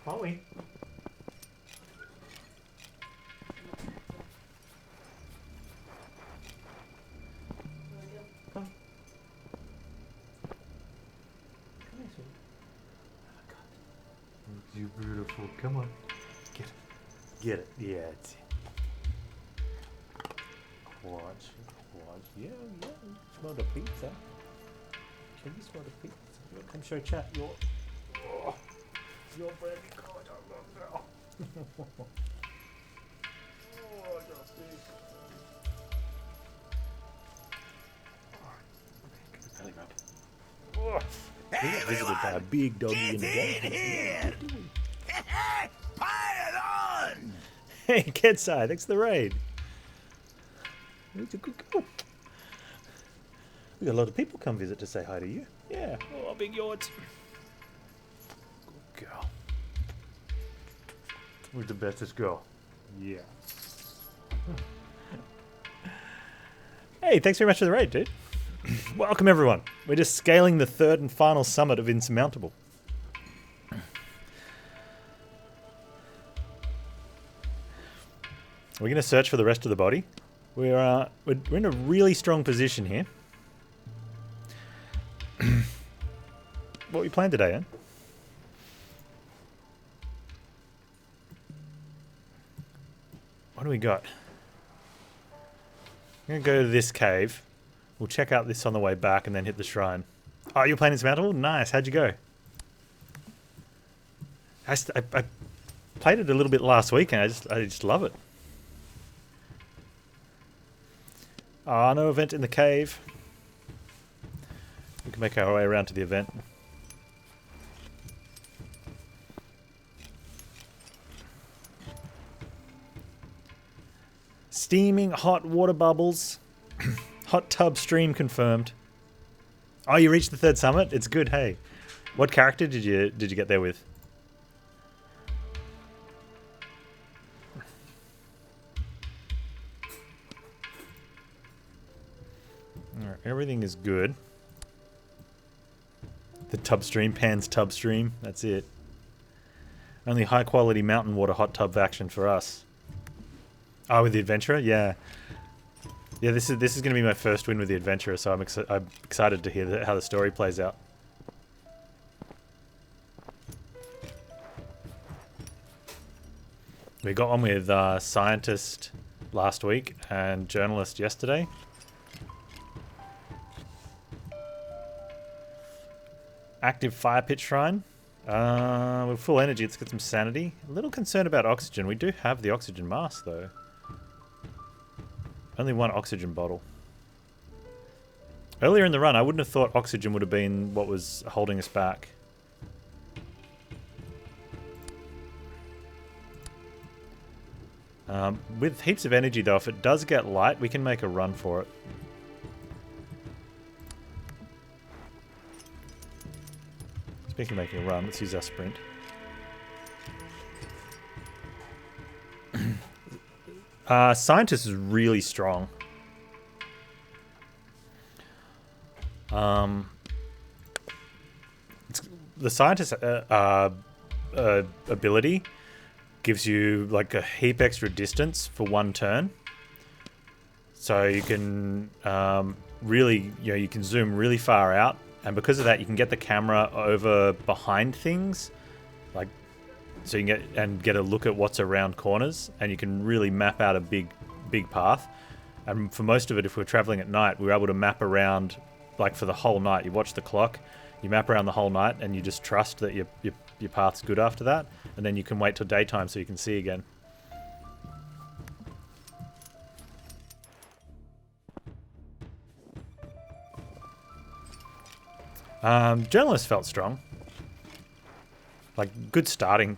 Chloe. Come. You beautiful. Come on. Get it. Get it. Yeah, it's Watch. Yeah. Smell the pizza. Can you smell the pizza? Come show chat your bread. Oh, we got visited by a big doggy in the game. Pile on! Hey, Ketsai, thanks for the raid. It's a good girl. We got a lot of people come visit to say hi to you. Yeah. Oh, big yards. Good girl. We're the bestest girl. Yeah. Hey, thanks very much for the raid, dude. Welcome, everyone. We're just scaling the third and final summit of Insurmountable. We're going to search for the rest of the body. We're in a really strong position here. What we planned today, eh? What do we got? I'm going to go to this cave. We'll check out this on the way back and then hit the shrine. Oh, you're playing Insurmountable? Nice. How'd you go? I played it a little bit last week and I just love it. No event in the cave. We can make our way around to the event. Steaming hot water bubbles. Hot tub stream confirmed. Oh, you reached the third summit? It's good, hey. What character did you get there with? Alright, everything is good. The tub stream, Panz tub stream, that's it. Only high quality mountain water hot tub action for us. Oh, with the adventurer? Yeah. Yeah, this is going to be my first win with the adventurer, so I'm excited to hear how the story plays out. We got one with scientist last week and journalist yesterday. Active fire pit shrine. With full energy, let's get some sanity. A little concerned about oxygen. We do have the oxygen mask though. Only one oxygen bottle. Earlier in the run, I wouldn't have thought oxygen would have been what was holding us back. With heaps of energy though, if it does get light, we can make a run for it. Speaking of making a run, let's use our sprint. Scientist is really strong. The scientist ability gives you like a heap extra distance for one turn. So you can really, you can zoom really far out. And because of that, you can get the camera over behind things, like so you can get a look at what's around corners, and you can really map out a big path. And for most of it, if we're traveling at night, we were able to map around, like for the whole night. You watch the clock, you map around the whole night, and you just trust that your path's good after that, and then you can wait till daytime so you can see again. Journalist felt strong. Like, good starting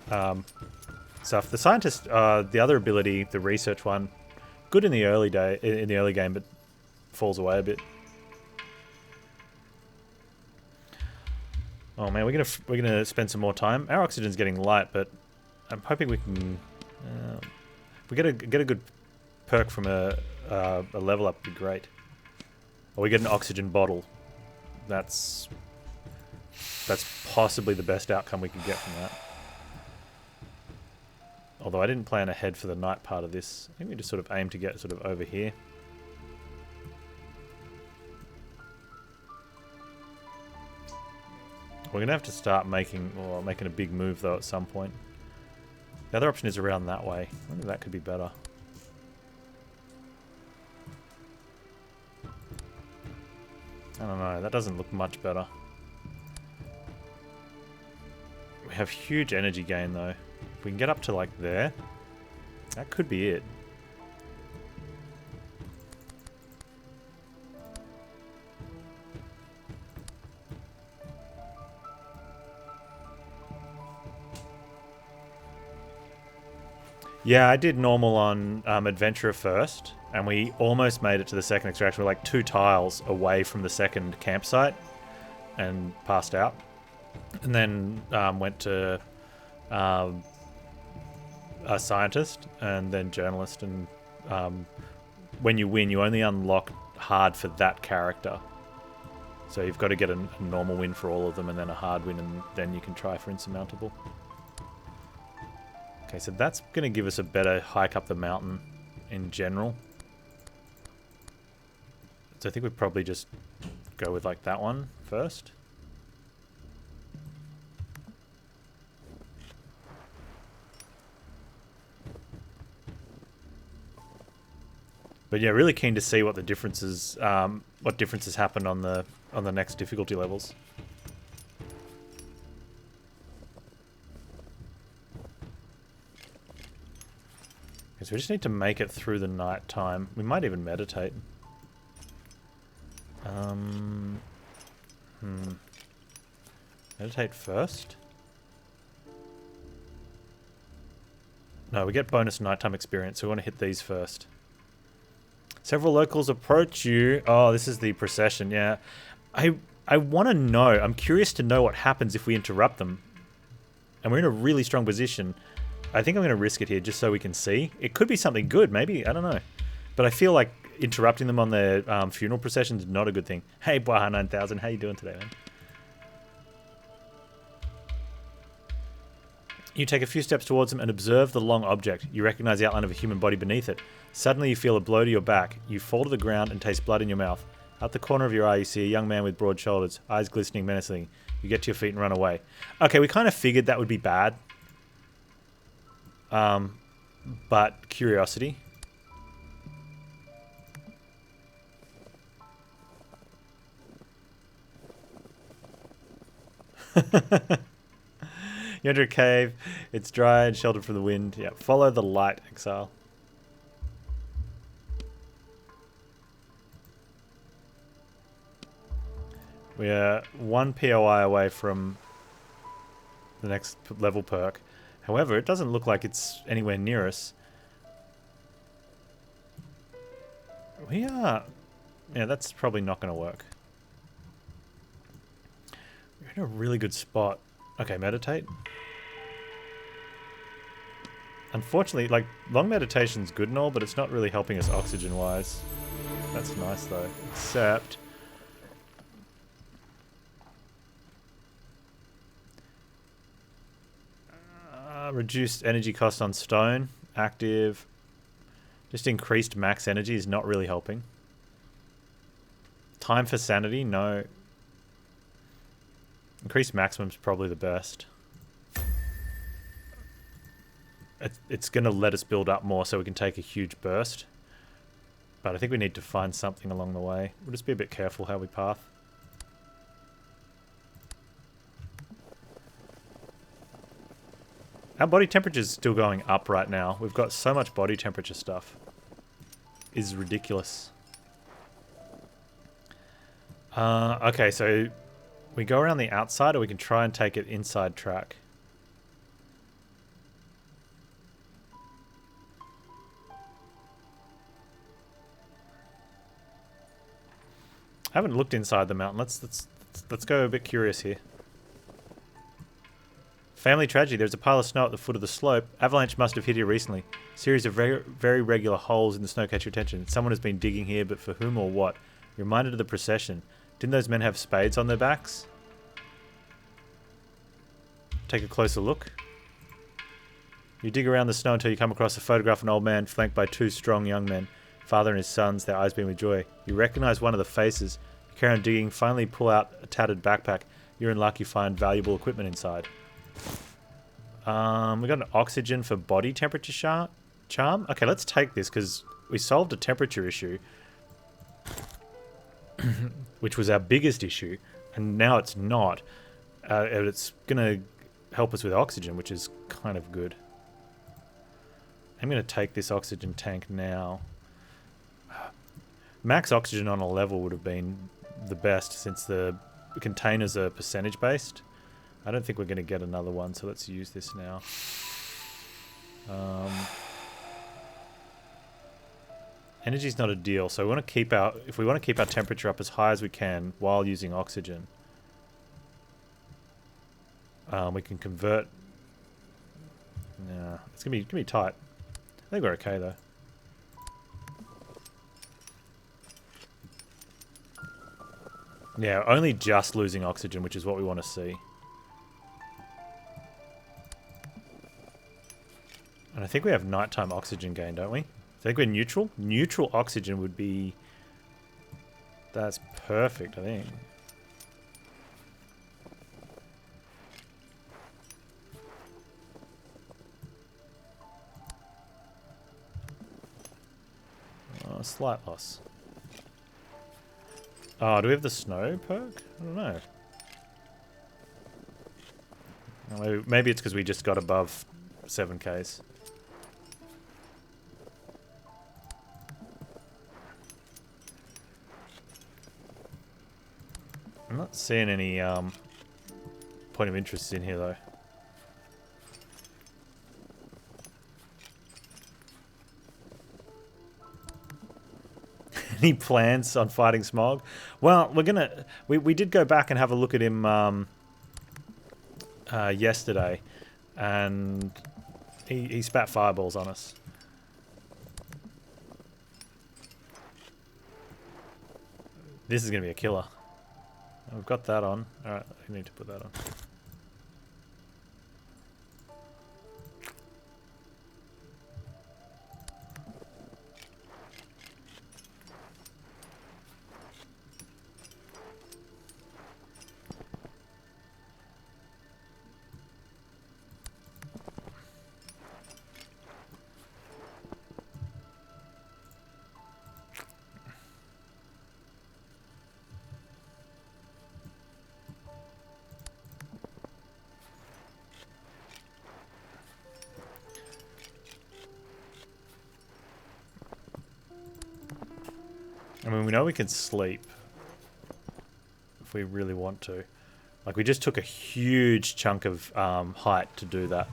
stuff. The scientist, the other ability, the research one, good in the early game, but falls away a bit. Oh man, we're gonna spend some more time. Our oxygen's getting light, but I'm hoping we can. If we get a good perk from a level up, would be great. Or we get an oxygen bottle. That's possibly the best outcome we could get from that. Although I didn't plan ahead for the night part of this. I think we just sort of aim to get sort of over here. We're gonna have to start making a big move though at some point. The other option is around that way. I wonder if that could be better. I don't know, that doesn't look much better. We have huge energy gain though. If we can get up to like there, that could be it. Yeah, I did normal on Adventurer first, and we almost made it to the second extraction. We're like 2 tiles away from the second campsite and passed out. And then went to a scientist and then journalist. And when you win, you only unlock hard for that character. So you've got to get a normal win for all of them and then a hard win, and then you can try for Insurmountable. Okay, so that's going to give us a better hike up the mountain in general. So I think we'd probably just go with like that one first. But yeah, really keen to see what the differences happen on the next difficulty levels. So we just need to make it through the night time. We might even meditate. Meditate first? No, we get bonus nighttime experience, so we want to hit these first. Several locals approach you. Oh, this is the procession, yeah. I want to know. I'm curious to know what happens if we interrupt them. And we're in a really strong position. I think I'm going to risk it here just so we can see. It could be something good, maybe. I don't know. But I feel like interrupting them on their funeral procession is not a good thing. Hey, Baha 9000, how you doing today, man? You take a few steps towards them and observe the long object. You recognize the outline of a human body beneath it. Suddenly you feel a blow to your back. You fall to the ground and taste blood in your mouth. Out the corner of your eye, you see a young man with broad shoulders, eyes glistening menacingly. You get to your feet and run away. Okay, we kind of figured that would be bad. but curiosity. You enter a cave. It's dry and sheltered from the wind. Yeah, follow the light, exile. We are 1 POI away from the next level perk. However, it doesn't look like it's anywhere near us. We are... Yeah, that's probably not going to work. We're in a really good spot. Okay, meditate. Unfortunately, like, long meditation's good and all, but it's not really helping us oxygen-wise. That's nice, though. Except... reduced energy cost on stone. Active. Just increased max energy is not really helping. Time for sanity? No. Increased maximum is probably the best. It's going to let us build up more so we can take a huge burst. But I think we need to find something along the way. We'll just be a bit careful how we path. Our body temperature is still going up right now. We've got so much body temperature stuff. It's ridiculous. Okay, so we go around the outside or we can try and take it inside track. I haven't looked inside the mountain. Let's go a bit curious here. Family tragedy. There's a pile of snow at the foot of the slope. Avalanche must have hit here recently. Series of very regular holes in the snow catch your attention. Someone has been digging here, but for whom or what? You're reminded of the procession. Didn't those men have spades on their backs? Take a closer look. You dig around the snow until you come across a photograph of an old man flanked by 2 strong young men. Father and his sons, their eyes beaming with joy. You recognize one of the faces. You carry on digging, finally pull out a tattered backpack. You're in luck, you find valuable equipment inside. We got an oxygen for body temperature charm. Okay, let's take this because we solved a temperature issue, which was our biggest issue, and now it's not. And it's gonna help us with oxygen, which is kind of good. I'm gonna take this oxygen tank now. Max oxygen on a level would have been the best since the containers are percentage based. I don't think we're going to get another one, so let's use this now. Energy's not a deal, so we want to keep our... If we want to keep our temperature up as high as we can while using oxygen, we can convert... Yeah, it's gonna be tight. I think we're okay though. Yeah, only just losing oxygen, which is what we want to see. And I think we have nighttime oxygen gain, don't we? I think we're neutral. Neutral oxygen would be... That's perfect, I think. Oh, slight loss. Oh, do we have the snow perk? I don't know. Maybe it's because we just got above 7Ks. I'm not seeing any point of interest in here though. Any plans on fighting Smog? Well, we did go back and have a look at him yesterday, and he spat fireballs on us. This is gonna be a killer. We've got that on. Alright, I need to put that on. I mean, we know we can sleep if we really want to. Like, we just took a huge chunk of height to do that.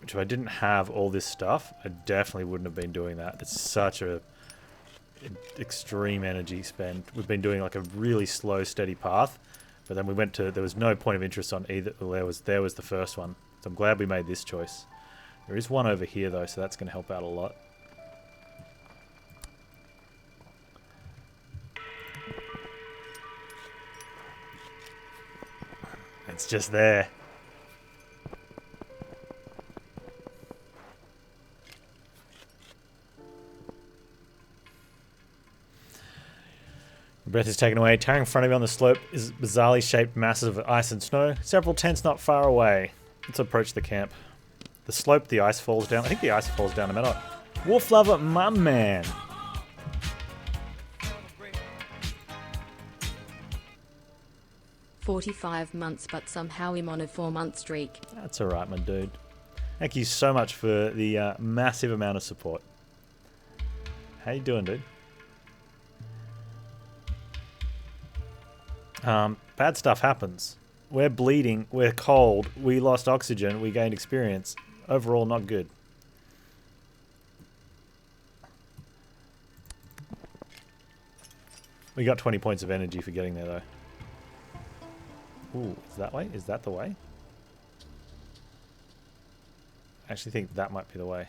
Which if I didn't have all this stuff, I definitely wouldn't have been doing that. It's such a extreme energy spend. We've been doing like a really slow, steady path, but then we went to, there was no point of interest on either. There was the first one. So I'm glad we made this choice. There is one over here though, so that's going to help out a lot. It's just there. Breath is taken away. Towering in front of you on the slope is bizarrely shaped masses of ice and snow. Several tents not far away. Let's approach the camp. The slope, the ice falls down. I think the ice falls down no matter what. Wolf lover, my man. "45 months, but somehow I'm on a 4-month streak." That's alright, my dude. Thank you so much for the massive amount of support. How you doing, dude? Bad stuff happens. We're bleeding, we're cold, we lost oxygen, we gained experience. Overall, not good. We got 20 points of energy for getting there, though. Ooh, is that way? Is that the way? I actually think that might be the way.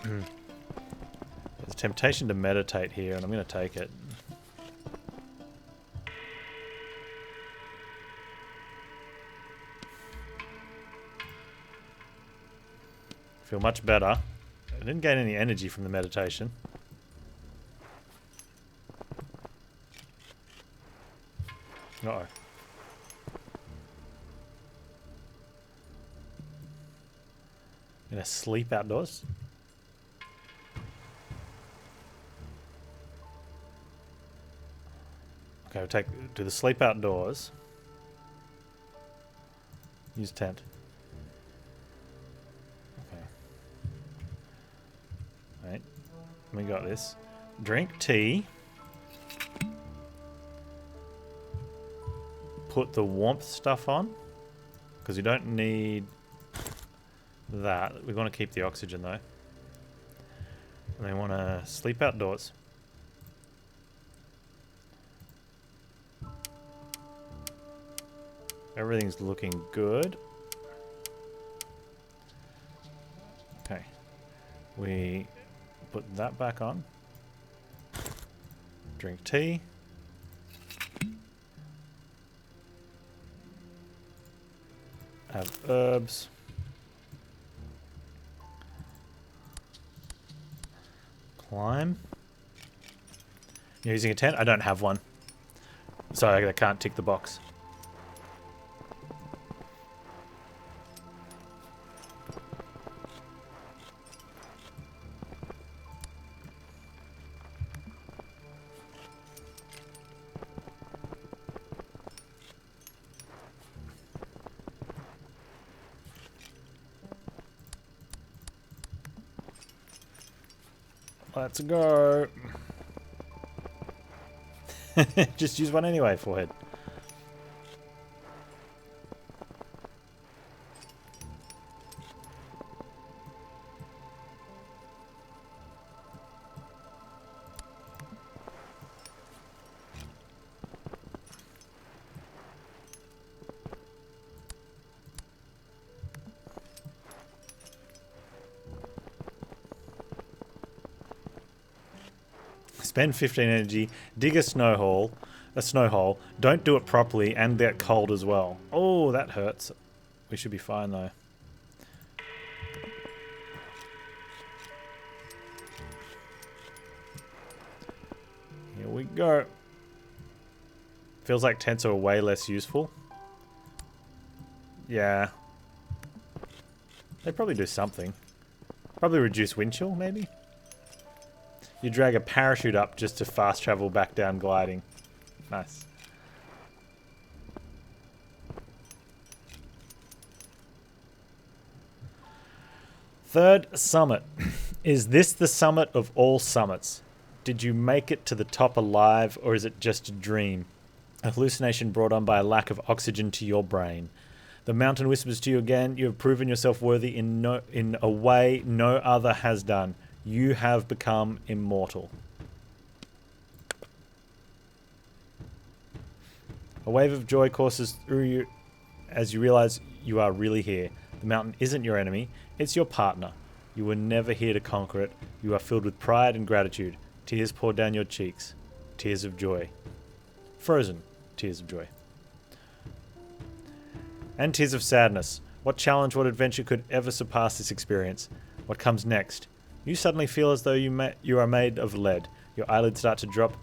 There's a temptation to meditate here, and I'm going to take it. Feel much better. I didn't gain any energy from the meditation. Uh-oh. Gonna sleep outdoors? Okay, we'll do the sleep outdoors. Use tent. Okay. Right. We got this. Drink tea. Put the warmth stuff on. Because we don't need that. We want to keep the oxygen though. And we want to sleep outdoors. Everything's looking good. Okay. We put that back on. Drink tea. Have herbs. Climb. You're using a tent? I don't have one. So I can't tick the box. Let's go. Just use one anyway, forehead. Spend 15 energy, dig a snow hole. Don't do it properly and get cold as well. Oh, that hurts. We should be fine though. Here we go. Feels like tents are way less useful. Yeah. They probably do something. Probably reduce wind chill, maybe? You drag a parachute up just to fast travel back down gliding. Nice. Third summit. Is this the summit of all summits? Did you make it to the top alive, or is it just a dream? A hallucination brought on by a lack of oxygen to your brain. The mountain whispers to you again. You have proven yourself worthy in a way no other has done. You have become immortal. A wave of joy courses through you as you realize you are really here. The mountain isn't your enemy, it's your partner. You were never here to conquer it. You are filled with pride and gratitude. Tears pour down your cheeks. Tears of joy. Frozen tears of joy. And tears of sadness. What challenge, what adventure could ever surpass this experience? What comes next? You suddenly feel as though you are made of lead. Your eyelids start to drop.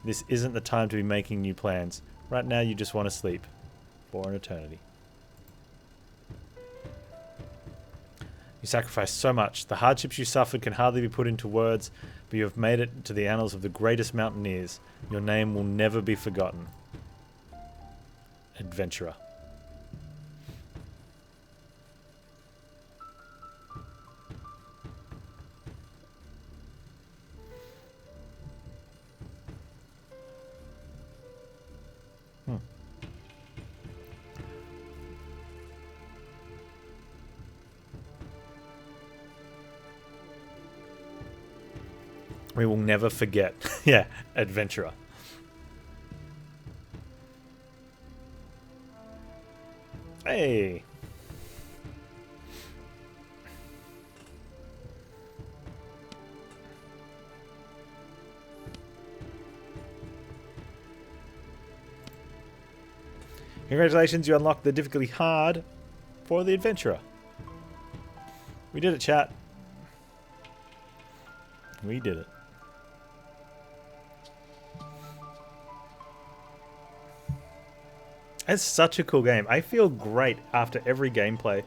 This isn't the time to be making new plans. Right now you just want to sleep. For an eternity. You sacrificed so much. The hardships you suffered can hardly be put into words, but you have made it to the annals of the greatest mountaineers. Your name will never be forgotten. Adventurer. We will never forget. Yeah, adventurer. Hey. Congratulations, you unlocked the difficulty hard for the adventurer. We did it, chat. We did it. It's such a cool game. I feel great after every gameplay.